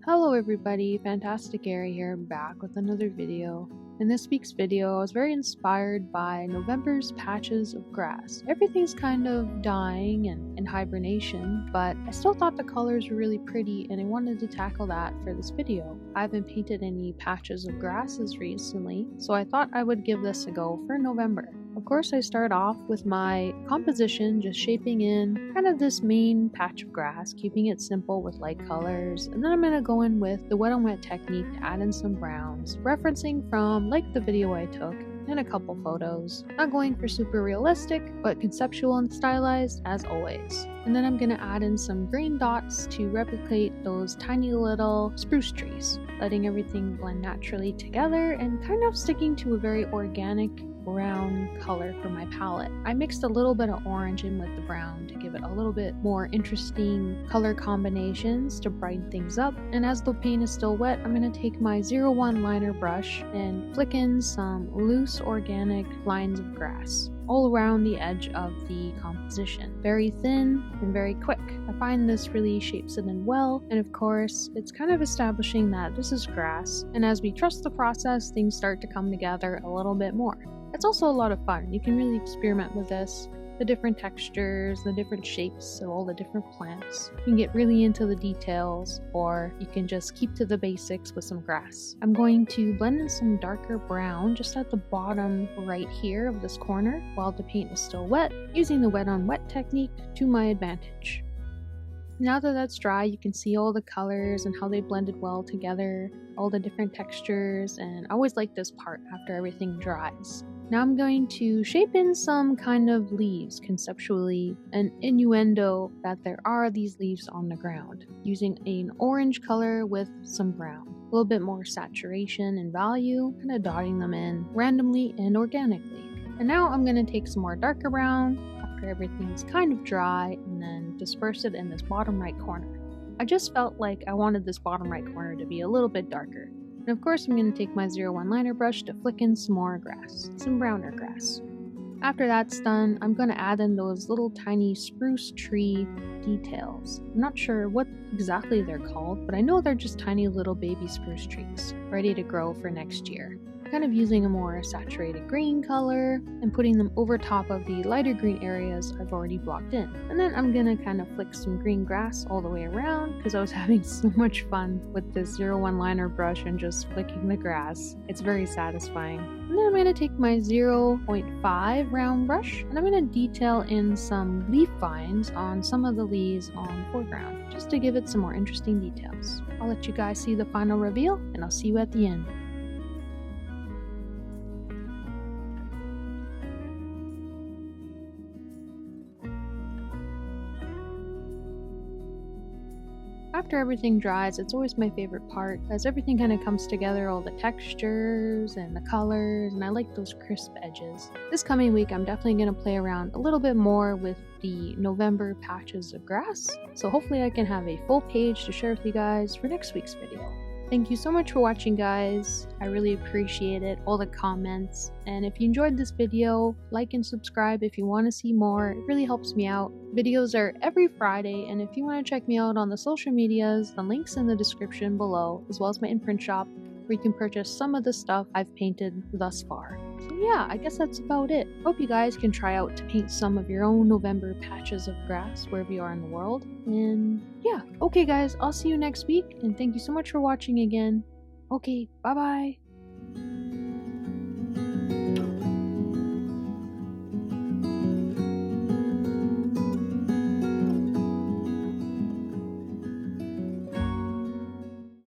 Hello everybody, Fantasticairy here, back with another video. In this week's video, I was very inspired by November's patches of grass. Everything's kind of dying and in hibernation, but I still thought the colors were really pretty and I wanted to tackle that for this video. I haven't painted any patches of grasses recently, so I thought I would give this a go for November. Of course, I start off with my composition, just shaping in kind of this main patch of grass, keeping it simple with light colors, and then I'm going to go in with the wet on wet technique to add in some browns, referencing from like the video I took and a couple photos. Not going for super realistic, but conceptual and stylized as always. And then I'm going to add in some green dots to replicate those tiny little spruce trees, letting everything blend naturally together and kind of sticking to a very organic brown color for my palette. I mixed a little bit of orange in with the brown to give it a little bit more interesting color combinations to brighten things up. And as the paint is still wet, I'm going to take my 01 liner brush and flick in some loose organic lines of grass all around the edge of the composition. Very thin and very quick. I find this really shapes it in well, and of course, it's kind of establishing that this is grass, and as we trust the process, things start to come together a little bit more. It's also a lot of fun. You can really experiment with this. The different textures, the different shapes of all the different plants. You can get really into the details, or you can just keep to the basics with some grass. I'm going to blend in some darker brown just at the bottom right here of this corner while the paint is still wet, using the wet on wet technique to my advantage. Now that that's dry, you can see all the colors and how they blended well together, all the different textures, and I always like this part after everything dries. Now I'm going to shape in some kind of leaves conceptually, an innuendo that there are these leaves on the ground, using an orange color with some brown. A little bit more saturation and value, kind of dotting them in randomly and organically. And now I'm going to take some more darker brown after everything's kind of dry and then disperse it in this bottom right corner. I just felt like I wanted this bottom right corner to be a little bit darker. And of course I'm going to take my 01 liner brush to flick in some more grass, some browner grass. After that's done, I'm going to add in those little tiny spruce tree details. I'm not sure what exactly they're called, but I know they're just tiny little baby spruce trees, ready to grow for next year. Kind of using a more saturated green color and putting them over top of the lighter green areas I've already blocked in. And then I'm gonna kind of flick some green grass all the way around because I was having so much fun with this 01 liner brush and just flicking the grass. It's very satisfying. And then I'm gonna take my 0.5 round brush and I'm gonna detail in some leaf vines on some of the leaves on the foreground, just to give it some more interesting details. I'll let you guys see the final reveal and I'll see you at the end. After everything dries, it's always my favorite part as everything kind of comes together, all the textures and the colors, and I like those crisp edges. This coming week, I'm definitely going to play around a little bit more with the November patches of grass, so hopefully I can have a full page to share with you guys for next week's video. Thank you so much for watching, guys. I really appreciate it, all the comments, and if you enjoyed this video, like and subscribe if you want to see more. It really helps me out. Videos are every Friday, and if you want to check me out on the social medias, the link's in the description below, as well as my imprint shop, where you can purchase some of the stuff I've painted thus far. So yeah, I guess that's about it. Hope you guys can try out to paint some of your own November patches of grass wherever you are in the world. And yeah, okay guys, I'll see you next week, and thank you so much for watching again. Okay, bye bye.